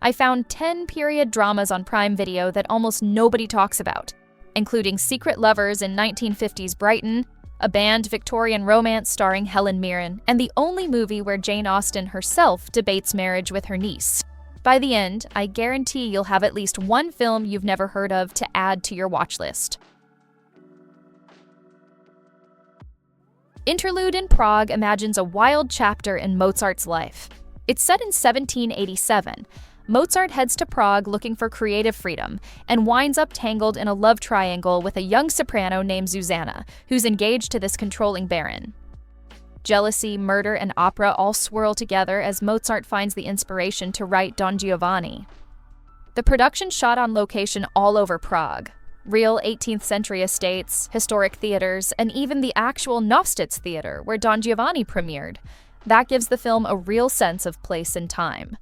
I found 10 period dramas on Prime Video that almost nobody talks about, including Secret Lovers in 1950s Brighton, a banned Victorian romance starring Helen Mirren, and the only movie where Jane Austen herself debates marriage with her niece. By the end, I guarantee you'll have at least one film you've never heard of to add to your watch list. Interlude in Prague imagines a wild chapter in Mozart's life. It's set in 1787. Mozart heads to Prague looking for creative freedom and winds up tangled in a love triangle with a young soprano named Susanna, who's engaged to this controlling baron. Jealousy, murder, and opera all swirl together as Mozart finds the inspiration to write Don Giovanni. The production shot on location all over Prague. Real 18th century estates, historic theaters, and even the actual Novstitz Theater where Don Giovanni premiered. That gives the film a real sense of place and time.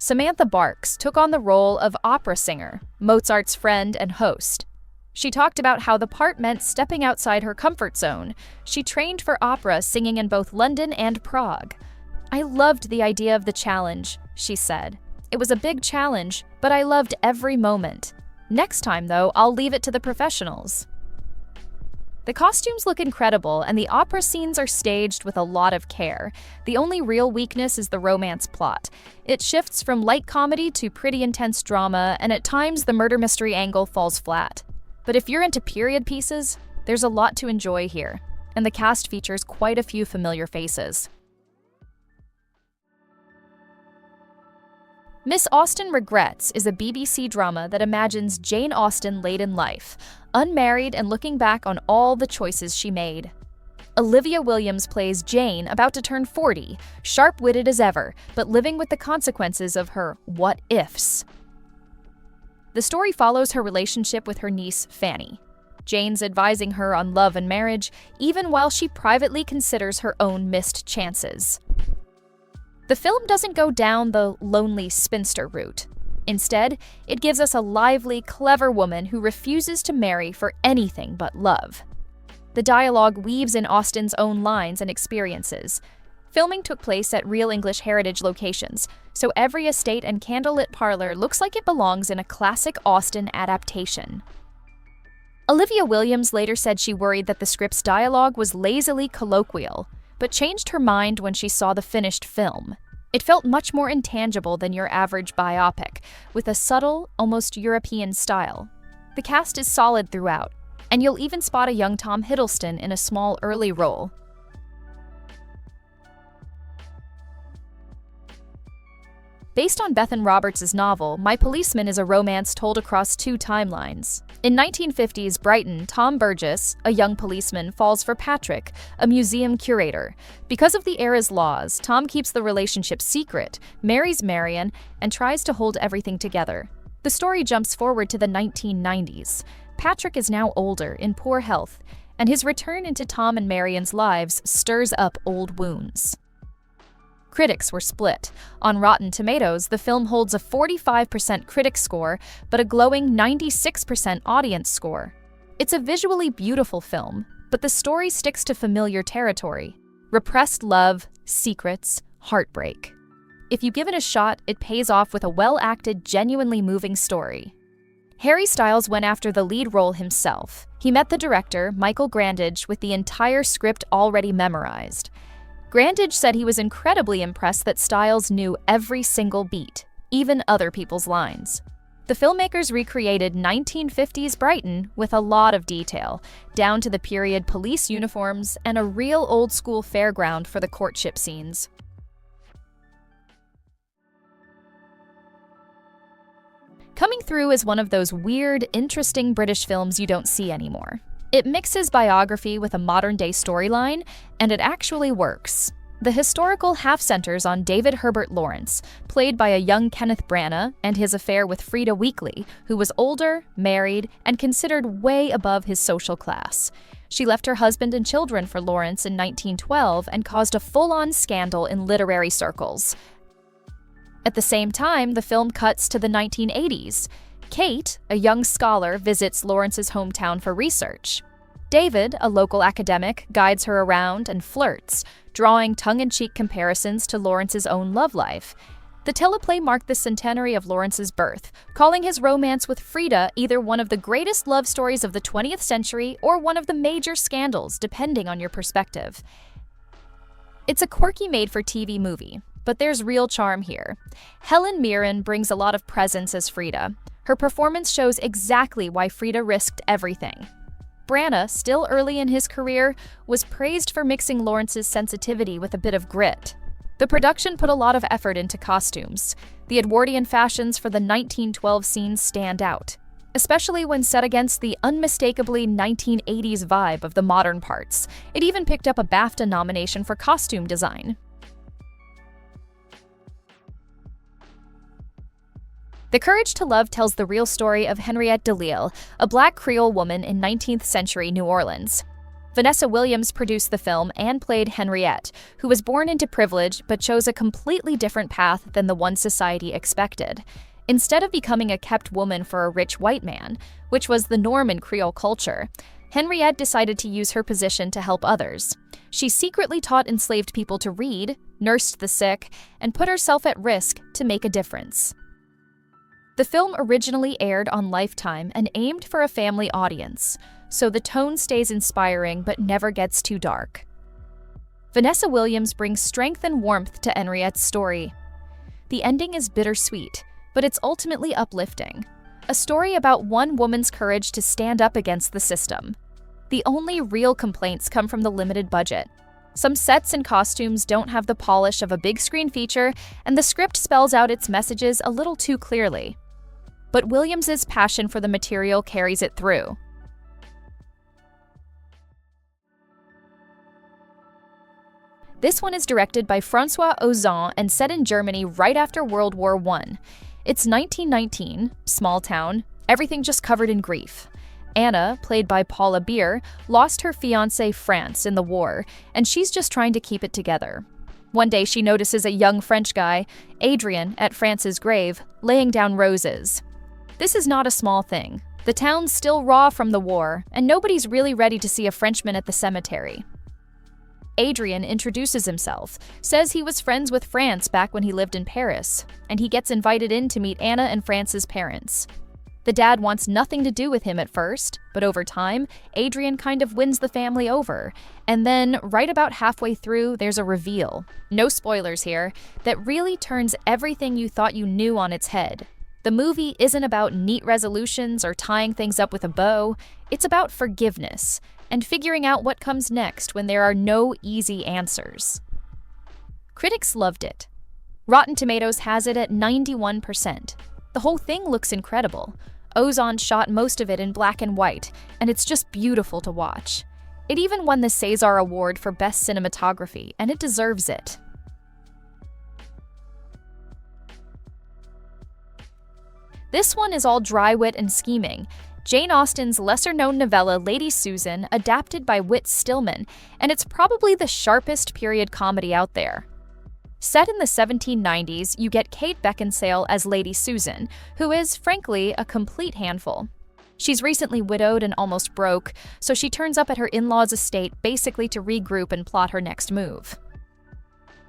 Samantha Barks took on the role of opera singer, Mozart's friend and host. She talked about how the part meant stepping outside her comfort zone. She trained for opera singing in both London and Prague. "I loved the idea of the challenge," she said. "It was a big challenge, but I loved every moment. Next time, though, I'll leave it to the professionals." The costumes look incredible, and the opera scenes are staged with a lot of care. The only real weakness is the romance plot. It shifts from light comedy to pretty intense drama, and at times the murder mystery angle falls flat. But if you're into period pieces, there's a lot to enjoy here, and the cast features quite a few familiar faces. Miss Austen Regrets is a BBC drama that imagines Jane Austen late in life, unmarried and looking back on all the choices she made. Olivia Williams plays Jane, about to turn 40, sharp-witted as ever, but living with the consequences of her what-ifs. The story follows her relationship with her niece, Fanny. Jane's advising her on love and marriage, even while she privately considers her own missed chances. The film doesn't go down the lonely spinster route. Instead, it gives us a lively, clever woman who refuses to marry for anything but love. The dialogue weaves in Austen's own lines and experiences. Filming took place at real English heritage locations, so every estate and candlelit parlor looks like it belongs in a classic Austen adaptation. Olivia Williams later said she worried that the script's dialogue was lazily colloquial, but changed her mind when she saw the finished film. It felt much more intangible than your average biopic, with a subtle, almost European style. The cast is solid throughout, and you'll even spot a young Tom Hiddleston in a small early role. Based on Bethan Roberts' novel, My Policeman is a romance told across two timelines. In 1950s Brighton, Tom Burgess, a young policeman, falls for Patrick, a museum curator. Because of the era's laws, Tom keeps the relationship secret, marries Marion, and tries to hold everything together. The story jumps forward to the 1990s. Patrick is now older, in poor health, and his return into Tom and Marion's lives stirs up old wounds. Critics were split. On Rotten Tomatoes, the film holds a 45% critic score, but a glowing 96% audience score. It's a visually beautiful film, but the story sticks to familiar territory: repressed love, secrets, heartbreak. If you give it a shot, it pays off with a well-acted, genuinely moving story. Harry Styles went after the lead role himself. He met the director, Michael Grandage, with the entire script already memorized. Grandage said he was incredibly impressed that Styles knew every single beat, even other people's lines. The filmmakers recreated 1950s Brighton with a lot of detail, down to the period police uniforms and a real old-school fairground for the courtship scenes. Coming Through is one of those weird, interesting British films you don't see anymore. It mixes biography with a modern-day storyline, and it actually works. The historical half centers on David Herbert Lawrence, played by a young Kenneth Branagh, and his affair with Frida Wheatley, who was older, married, and considered way above his social class. She left her husband and children for Lawrence in 1912 and caused a full-on scandal in literary circles. At the same time, the film cuts to the 1980s. Kate, a young scholar, visits Lawrence's hometown for research. David, a local academic, guides her around and flirts, drawing tongue-in-cheek comparisons to Lawrence's own love life. The teleplay marked the centenary of Lawrence's birth, calling his romance with Frida either one of the greatest love stories of the 20th century or one of the major scandals, depending on your perspective. It's a quirky made-for-TV movie, but there's real charm here. Helen Mirren brings a lot of presence as Frida. Her performance shows exactly why Frida risked everything. Branagh, still early in his career, was praised for mixing Lawrence's sensitivity with a bit of grit. The production put a lot of effort into costumes. The Edwardian fashions for the 1912 scenes stand out, especially when set against the unmistakably 1980s vibe of the modern parts. It even picked up a BAFTA nomination for costume design. The Courage to Love tells the real story of Henriette DeLisle, a black Creole woman in 19th century New Orleans. Vanessa Williams produced the film and played Henriette, who was born into privilege but chose a completely different path than the one society expected. Instead of becoming a kept woman for a rich white man, which was the norm in Creole culture, Henriette decided to use her position to help others. She secretly taught enslaved people to read, nursed the sick, and put herself at risk to make a difference. The film originally aired on Lifetime and aimed for a family audience, so the tone stays inspiring but never gets too dark. Vanessa Williams brings strength and warmth to Henriette's story. The ending is bittersweet, but it's ultimately uplifting. A story about one woman's courage to stand up against the system. The only real complaints come from the limited budget. Some sets and costumes don't have the polish of a big screen feature, and the script spells out its messages a little too clearly. But Williams's passion for the material carries it through. This one is directed by François Ozon and set in Germany right after World War I. It's 1919, small town, everything just covered in grief. Anna, played by Paula Beer, lost her fiancé Frantz in the war, and she's just trying to keep it together. One day she notices a young French guy, Adrien, at Frantz's grave, laying down roses. This is not a small thing. The town's still raw from the war, and nobody's really ready to see a Frenchman at the cemetery. Adrien introduces himself, says he was friends with Frantz back when he lived in Paris, and he gets invited in to meet Anna and Frantz's parents. The dad wants nothing to do with him at first, but over time, Adrien kind of wins the family over. And then, right about halfway through, there's a reveal, no spoilers here, that really turns everything you thought you knew on its head. The movie isn't about neat resolutions or tying things up with a bow, it's about forgiveness, and figuring out what comes next when there are no easy answers. Critics loved it. Rotten Tomatoes has it at 91%. The whole thing looks incredible. Ozon shot most of it in black and white, and it's just beautiful to watch. It even won the César Award for Best Cinematography, and it deserves it. This one is all dry wit and scheming. Jane Austen's lesser-known novella Lady Susan, adapted by Whit Stillman, and it's probably the sharpest period comedy out there. Set in the 1790s, you get Kate Beckinsale as Lady Susan, who is, frankly, a complete handful. She's recently widowed and almost broke, so she turns up at her in-laws' estate basically to regroup and plot her next move.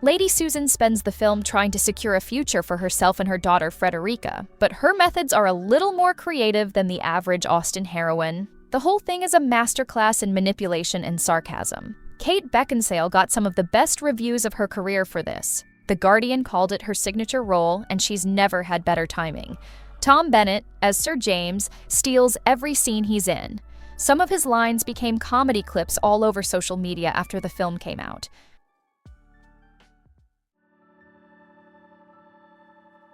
Lady Susan spends the film trying to secure a future for herself and her daughter Frederica, but her methods are a little more creative than the average Austen heroine. The whole thing is a masterclass in manipulation and sarcasm. Kate Beckinsale got some of the best reviews of her career for this. The Guardian called it her signature role, and she's never had better timing. Tom Bennett, as Sir James, steals every scene he's in. Some of his lines became comedy clips all over social media after the film came out.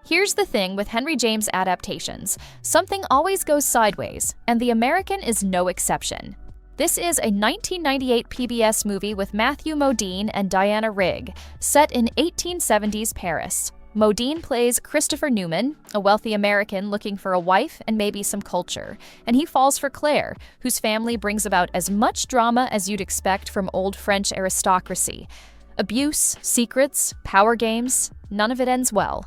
Here's the thing with Henry James adaptations. Something always goes sideways, and The American is no exception. This is a 1998 PBS movie with Matthew Modine and Diana Rigg, set in 1870s Paris. Modine plays Christopher Newman, a wealthy American looking for a wife and maybe some culture, and he falls for Claire, whose family brings about as much drama as you'd expect from old French aristocracy. Abuse, secrets, power games, none of it ends well.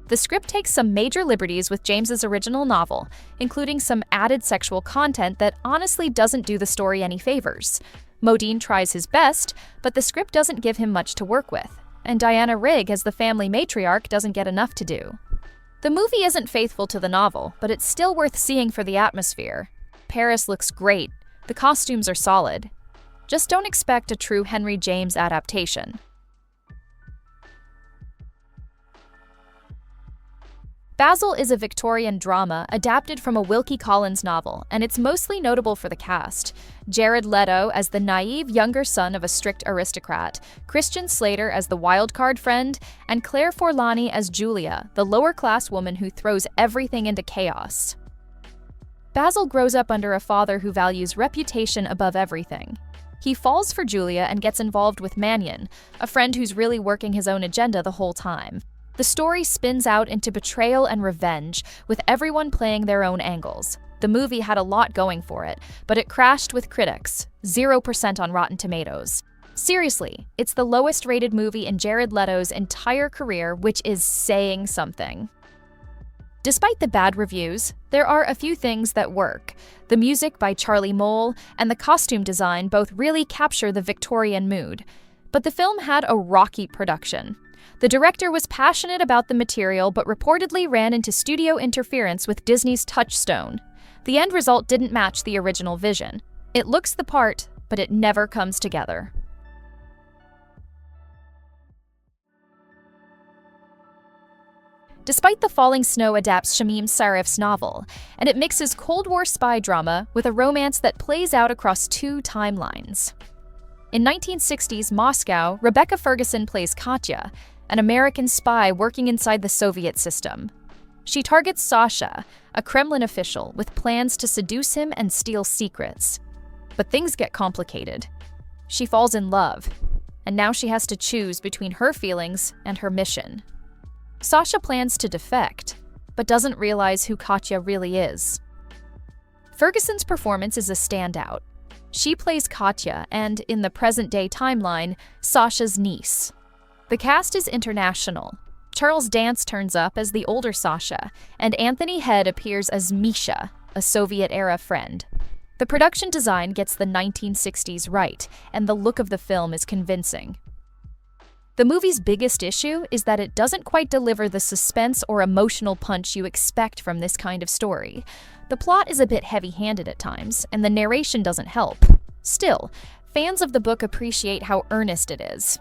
The script takes some major liberties with James's original novel, including some added sexual content that honestly doesn't do the story any favors. Modine tries his best, but the script doesn't give him much to work with. and Diana Rigg as the family matriarch doesn't get enough to do. The movie isn't faithful to the novel, but it's still worth seeing for the atmosphere. Paris looks great, the costumes are solid. Just don't expect a true Henry James adaptation. Basil is a Victorian drama adapted from a Wilkie Collins novel, and it's mostly notable for the cast. Jared Leto as the naive younger son of a strict aristocrat, Christian Slater as the wildcard friend, and Claire Forlani as Julia, the lower-class woman who throws everything into chaos. Basil grows up under a father who values reputation above everything. He falls for Julia and gets involved with Mannion, a friend who's really working his own agenda the whole time. The story spins out into betrayal and revenge, with everyone playing their own angles. The movie had a lot going for it, but it crashed with critics, 0% on Rotten Tomatoes. Seriously, it's the lowest-rated movie in Jared Leto's entire career, which is saying something. Despite the bad reviews, there are a few things that work. The music by Charlie Mole and the costume design both really capture the Victorian mood. But the film had a rocky production. The director was passionate about the material but reportedly ran into studio interference with Disney's Touchstone. The end result didn't match the original vision. It looks the part, but it never comes together. Despite the Falling Snow adapts Shamim Sarif's novel, and it mixes Cold War spy drama with a romance that plays out across two timelines. In 1960s Moscow, Rebecca Ferguson plays Katya, an American spy working inside the Soviet system. She targets Sasha, a Kremlin official, with plans to seduce him and steal secrets. But things get complicated. She falls in love, and now she has to choose between her feelings and her mission. Sasha plans to defect, but doesn't realize who Katya really is. Ferguson's performance is a standout. She plays Katya and, in the present-day timeline, Sasha's niece. The cast is international. Charles Dance turns up as the older Sasha, and Anthony Head appears as Misha, a Soviet-era friend. The production design gets the 1960s right, and the look of the film is convincing. The movie's biggest issue is that it doesn't quite deliver the suspense or emotional punch you expect from this kind of story. The plot is a bit heavy-handed at times, and the narration doesn't help. Still, fans of the book appreciate how earnest it is.